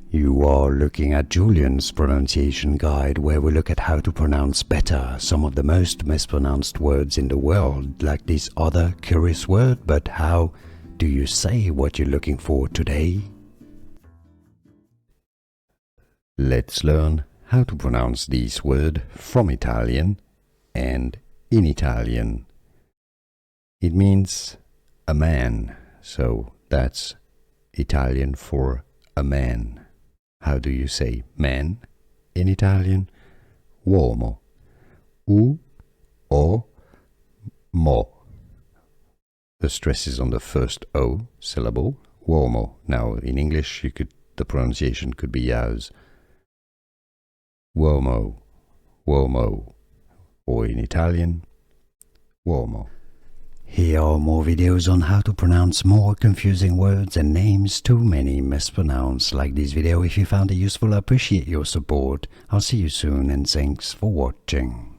You are looking at Julian's pronunciation guide, where we look at how to pronounce better some of the most mispronounced words in the world, like this other curious word. But how do you say what you're looking for today? Let's learn how to pronounce this word from Italian and in Italian. It means a man, so that's Italian for a man. How do you say man in Italian? Uomo. U-O-mo. The stress is on the first O syllable, uomo. Now in English the pronunciation could be as uomo, uomo, or in Italian, uomo. Here are more videos on how to pronounce more confusing words and names too many mispronounced. Like this video if you found it useful. I appreciate your support. I'll see you soon and thanks for watching.